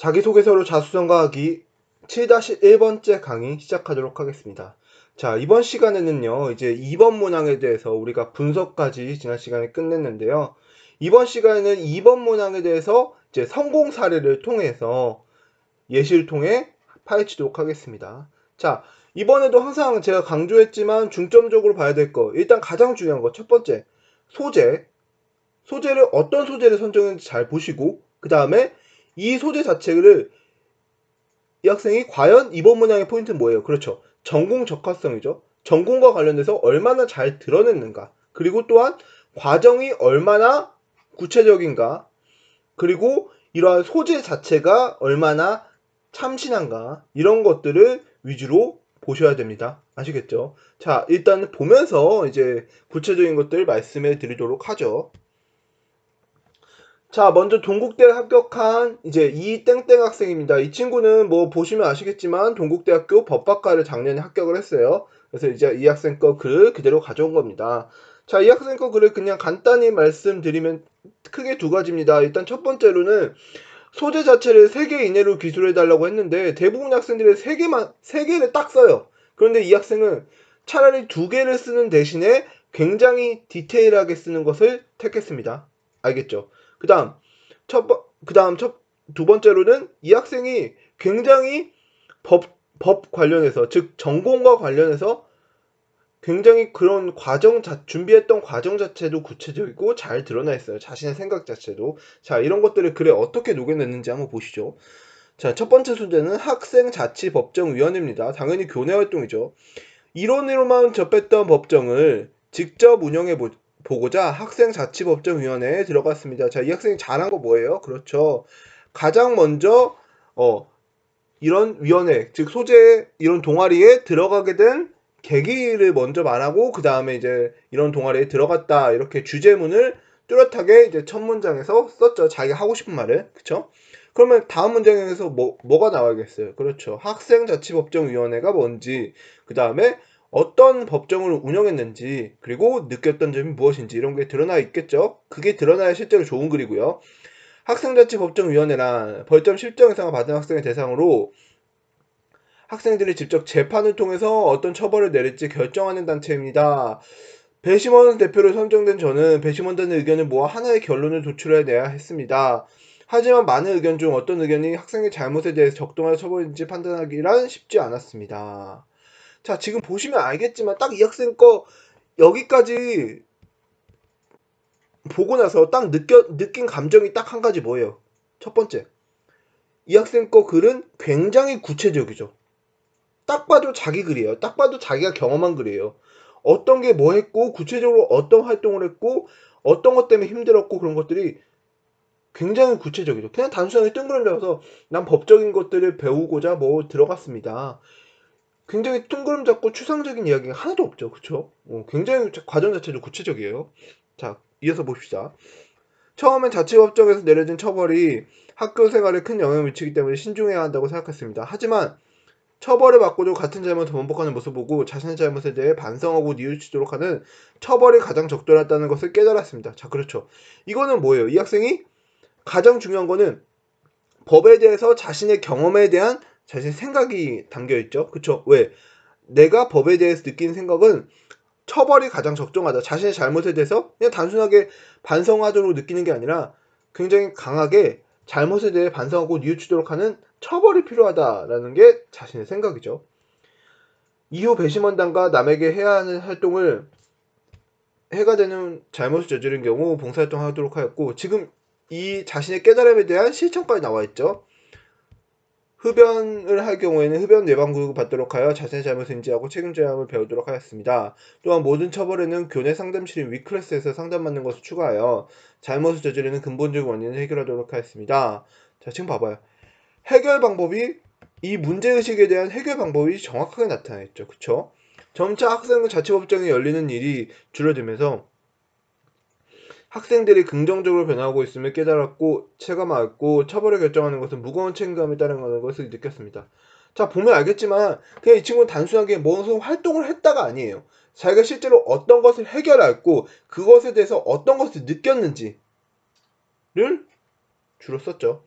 자기소개서로 자수성가하기 7-1번째 강의 시작하도록 하겠습니다. 자, 이번 시간에는요, 이제 2번 문항에 대해서 우리가 분석까지 지난 시간에 끝냈는데요. 이번 시간에는 2번 문항에 대해서 이제 성공 사례를 통해서 예시를 통해 파헤치도록 하겠습니다. 자, 이번에도 항상 제가 강조했지만 중점적으로 봐야 될 거, 일단 가장 중요한 거, 첫 번째, 소재를 어떤 소재를 선정했는지 잘 보시고, 그 다음에 이 소재 자체를 이 학생이 과연 이번 문항의 포인트는 뭐예요? 그렇죠. 전공 적합성이죠. 전공과 관련돼서 얼마나 잘 드러냈는가. 그리고 또한 과정이 얼마나 구체적인가. 그리고 이러한 소재 자체가 얼마나 참신한가. 이런 것들을 위주로 보셔야 됩니다. 아시겠죠? 자, 일단 보면서 이제 구체적인 것들 말씀해 드리도록 하죠. 자, 먼저 동국대에 합격한 이제 이땡땡 학생입니다. 이 친구는 뭐 보시면 아시겠지만 동국대학교 법학과를 작년에 합격을 했어요. 그래서 이제 이 학생 거 글을 그대로 가져온 겁니다. 자, 이 학생 거 글을 그냥 간단히 말씀드리면 크게 두 가지입니다. 일단 첫 번째로는 소재 자체를 3개 이내로 기술해달라고 했는데 대부분 학생들이 3개를 딱 써요. 그런데 이 학생은 차라리 2개를 쓰는 대신에 굉장히 디테일하게 쓰는 것을 택했습니다. 알겠죠? 그 다음, 두 번째로는 이 학생이 굉장히 법 관련해서, 즉, 전공과 관련해서 굉장히 그런 준비했던 과정 자체도 구체적이고 잘 드러나 있어요. 자신의 생각 자체도. 자, 이런 것들을 글에 어떻게 녹여냈는지 한번 보시죠. 자, 첫 번째 소재는 학생자치법정위원회입니다. 당연히 교내 활동이죠. 이론으로만 접했던 법정을 직접 운영해 보고자 학생자치법정위원회에 들어갔습니다. 자, 이 학생이 잘한 거 뭐예요? 그렇죠. 가장 먼저 이런 위원회, 즉 소재 이런 동아리에 들어가게 된 계기를 먼저 말하고 그 다음에 이제 이런 동아리에 들어갔다 이렇게 주제문을 뚜렷하게 이제 첫 문장에서 썼죠. 자기가 하고 싶은 말을. 그쵸? 그러면 다음 문장에서 뭐가 나와야겠어요? 그렇죠. 학생자치법정위원회가 뭔지, 그 다음에 어떤 법정을 운영했는지, 그리고 느꼈던 점이 무엇인지 이런 게 드러나 있겠죠. 그게 드러나야 실제로 좋은 글이고요. 학생자치법정위원회란 벌점 10점 이상을 받은 학생을 대상으로 학생들이 직접 재판을 통해서 어떤 처벌을 내릴지 결정하는 단체입니다. 배심원 대표로 선정된 저는 배심원단의 의견을 모아 하나의 결론을 도출해내야 했습니다. 하지만 많은 의견 중 어떤 의견이 학생의 잘못에 대해서 적당한 처벌인지 판단하기란 쉽지 않았습니다. 자, 지금 보시면 알겠지만 딱 이 학생 거 여기까지 보고 나서 딱 느낀 감정이 딱 한 가지 뭐예요? 첫 번째, 이 학생 거 글은 굉장히 구체적이죠. 딱 봐도 자기 글이에요. 딱 봐도 자기가 경험한 글이에요. 어떤 게 뭐 했고, 구체적으로 어떤 활동을 했고, 어떤 것 때문에 힘들었고, 그런 것들이 굉장히 구체적이죠. 그냥 단순하게 뜬구름 잡아서 난 법적인 것들을 배우고자 뭐 들어갔습니다. 굉장히 뜬구름 잡고 추상적인 이야기가 하나도 없죠. 그쵸? 굉장히 과정 자체도 구체적이에요. 자, 이어서 봅시다. 처음엔 자치법정에서 내려진 처벌이 학교 생활에 큰 영향을 미치기 때문에 신중해야 한다고 생각했습니다. 하지만 처벌을 받고도 같은 잘못을 반복하는 모습을 보고 자신의 잘못에 대해 반성하고 뉘우치도록 하는 처벌이 가장 적절하다는 것을 깨달았습니다. 자, 그렇죠. 이거는 뭐예요? 이 학생이 가장 중요한 거는 법에 대해서 자신의 경험에 대한 자신의 생각이 담겨 있죠. 그쵸? 왜? 내가 법에 대해서 느끼는 생각은 처벌이 가장 적정하다. 자신의 잘못에 대해서 그냥 단순하게 반성하도록 느끼는 게 아니라 굉장히 강하게 잘못에 대해 반성하고 뉘우치도록 하는 처벌이 필요하다라는 게 자신의 생각이죠. 이후 배심원단과 남에게 해야 하는 활동을 해가 되는 잘못을 저지른 경우 봉사활동하도록 하였고, 지금 이 자신의 깨달음에 대한 실천까지 나와 있죠. 흡연을 할 경우에는 흡연 예방교육을 받도록 하여 자신의 잘못을 인지하고 책임져야 함을 배우도록 하였습니다. 또한 모든 처벌에는 교내 상담실인 위클래스에서 상담받는 것을 추가하여 잘못을 저지르는 근본적 원인을 해결하도록 하였습니다. 자, 지금 봐봐요. 이 문제의식에 대한 해결 방법이 정확하게 나타나 있죠. 그쵸? 점차 학생 자치법정이 열리는 일이 줄어들면서 학생들이 긍정적으로 변화하고 있음을 깨달았고 체감하였고 처벌을 결정하는 것은 무거운 책임감이 따른다는 것을 느꼈습니다. 자, 보면 알겠지만 그냥 이 친구는 단순하게 무슨 활동을 했다가 아니에요. 자기가 실제로 어떤 것을 해결했고 그것에 대해서 어떤 것을 느꼈는지를 주로 썼죠.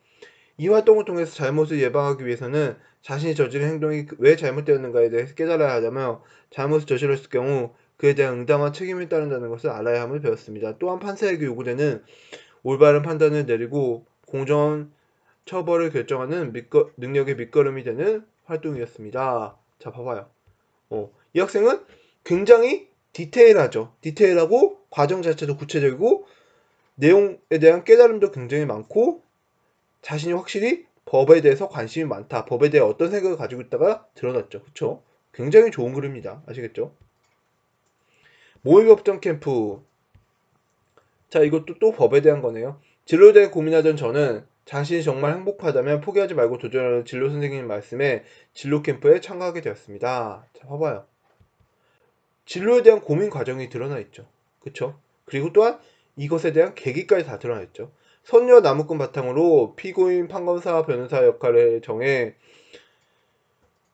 이 활동을 통해서 잘못을 예방하기 위해서는 자신이 저지른 행동이 왜 잘못되었는가에 대해서 깨달아야 하자며 잘못을 저질렀을 경우 그에 대한 응당한 책임을 따른다는 것을 알아야 함을 배웠습니다. 또한 판사에게 요구되는 올바른 판단을 내리고 공정한 처벌을 결정하는 능력의 밑거름이 되는 활동이었습니다. 자, 봐봐요. 이 학생은 굉장히 디테일하죠. 디테일하고 과정 자체도 구체적이고 내용에 대한 깨달음도 굉장히 많고 자신이 확실히 법에 대해서 관심이 많다. 법에 대해 어떤 생각을 가지고 있다가 드러났죠. 그쵸? 굉장히 좋은 글입니다. 아시겠죠? 모의법정 캠프. 자, 이것도 또 법에 대한 거네요. 진로에 대해 고민하던 저는 자신이 정말 행복하다면 포기하지 말고 도전하는 진로 선생님 말씀에 진로 캠프에 참가하게 되었습니다. 자, 봐봐요. 진로에 대한 고민 과정이 드러나 있죠. 그쵸? 그리고 또한 이것에 대한 계기까지 다 드러나 있죠. 선녀 나무꾼 바탕으로 피고인 판검사 변호사 역할을 정해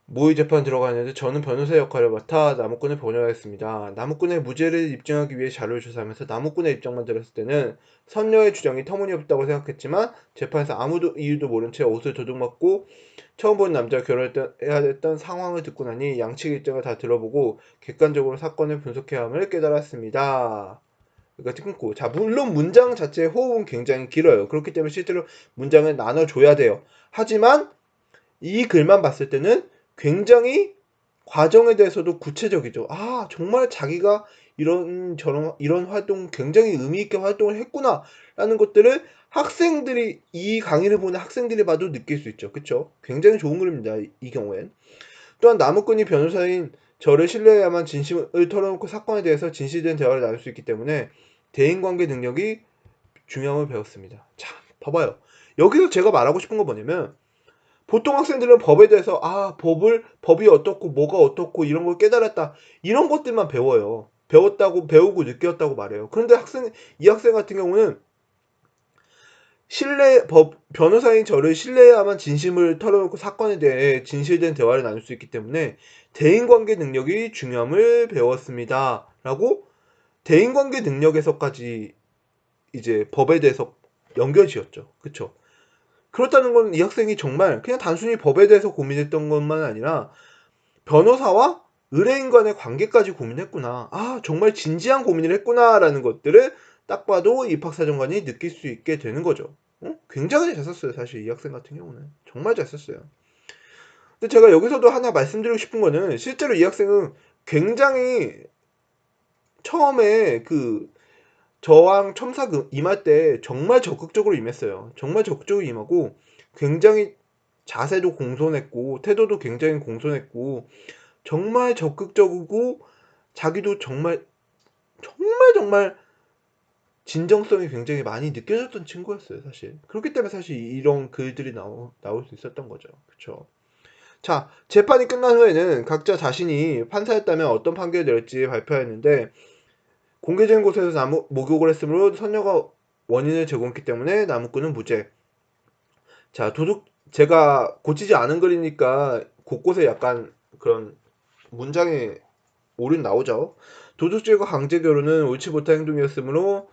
모의 재판 들어가는데 저는 변호사 역할을 맡아 나무꾼을 번역했습니다. 나무꾼의 무죄를 입증하기 위해 자료를 조사하면서 나무꾼의 입장만 들었을 때는 선녀의 주장이 터무니없다고 생각했지만 재판에서 아무도 이유도 모른 채 옷을 도둑맞고 처음 본 남자와 결혼해야 했던 상황을 듣고 나니 양측의 입장을 다 들어보고 객관적으로 사건을 분석해야 함을 깨달았습니다. 그러니까 끊고 자, 물론 문장 자체의 호흡은 굉장히 길어요. 그렇기 때문에 실제로 문장을 나눠줘야 돼요. 하지만 이 글만 봤을 때는 굉장히 과정에 대해서도 구체적이죠. 아, 정말 자기가 이런 활동 굉장히 의미 있게 활동을 했구나 라는 것들을 학생들이 이 강의를 보는 학생들이 봐도 느낄 수 있죠. 그쵸? 굉장히 좋은 글입니다. 이 경우엔. 또한 나무꾼이 변호사인 저를 신뢰해야만 진심을 털어놓고 사건에 대해서 진실된 대화를 나눌 수 있기 때문에 대인관계 능력이 중요함을 배웠습니다. 자, 봐봐요. 여기서 제가 말하고 싶은 건 뭐냐면 보통 학생들은 법에 대해서 법이 어떻고 뭐가 어떻고 이런 걸 깨달았다 이런 것들만 배워요. 배우고 느꼈다고 말해요. 그런데 이 학생 같은 경우는 변호사인 저를 신뢰해야만 진심을 털어놓고 사건에 대해 진실된 대화를 나눌 수 있기 때문에 대인관계 능력이 중요함을 배웠습니다. 라고 대인관계 능력에서까지 이제 법에 대해서 연결지었죠. 그쵸? 그렇다는 건 이 학생이 정말 그냥 단순히 법에 대해서 고민했던 것만 아니라 변호사와 의뢰인 간의 관계까지 고민했구나. 아, 정말 진지한 고민을 했구나라는 것들을 딱 봐도 입학사정관이 느낄 수 있게 되는 거죠. 굉장히 잘 썼어요. 사실 이 학생 같은 경우는. 정말 잘 썼어요. 근데 제가 여기서도 하나 말씀드리고 싶은 거는 실제로 이 학생은 굉장히 처음에 그 저항 첨사 임할 때 정말 적극적으로 임했어요. 정말 적극적으로 임하고 굉장히 자세도 공손했고 태도도 굉장히 공손했고 정말 적극적이고 자기도 정말 진정성이 굉장히 많이 느껴졌던 친구였어요. 사실 그렇기 때문에 사실 이런 글들이 나올 수 있었던 거죠. 그쵸? 자, 재판이 끝난 후에는 각자 자신이 판사였다면 어떤 판결을 내릴지 발표했는데 공개적인 곳에서 목욕을 했으므로 선녀가 원인을 제공했기 때문에 나무꾼은 무죄. 자, 제가 고치지 않은 글이니까 곳곳에 약간 그런 문장에 오류는 나오죠. 도둑질과 강제 결혼은 옳지 못한 행동이었으므로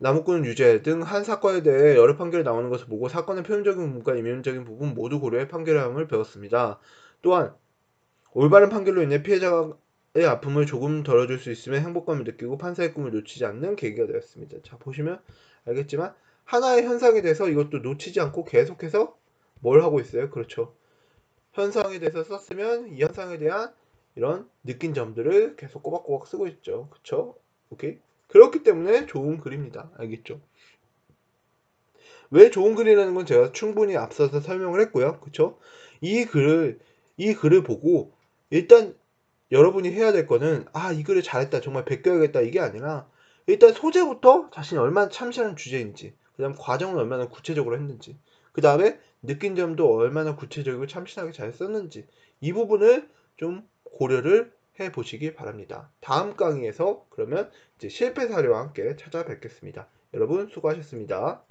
나무꾼은 유죄 등 한 사건에 대해 여러 판결이 나오는 것을 보고 사건의 표면적인 부분과 이면적인 부분 모두 고려해 판결함을 배웠습니다. 또한 올바른 판결로 인해 피해자의 아픔을 조금 덜어줄 수 있으면 행복감을 느끼고 판사의 꿈을 놓치지 않는 계기가 되었습니다. 자, 보시면 알겠지만 하나의 현상에 대해서 이것도 놓치지 않고 계속해서 뭘 하고 있어요? 그렇죠. 현상에 대해서 썼으면 이 현상에 대한 이런 느낀 점들을 계속 꼬박꼬박 쓰고 있죠. 그쵸? 오케이? 그렇기 때문에 좋은 글입니다. 알겠죠? 왜 좋은 글이라는 건 제가 충분히 앞서서 설명을 했고요. 그쵸? 이 글을, 이 글을 보고 일단 여러분이 해야 될 거는 이 글을 잘했다. 정말 베껴야겠다. 이게 아니라 일단 소재부터 자신이 얼마나 참신한 주제인지 그 다음 과정을 얼마나 구체적으로 했는지 그 다음에 느낀 점도 얼마나 구체적이고 참신하게 잘 썼는지 이 부분을 좀 고려를 해 보시기 바랍니다. 다음 강의에서 그러면 이제 실패 사례와 함께 찾아뵙겠습니다. 여러분 수고하셨습니다.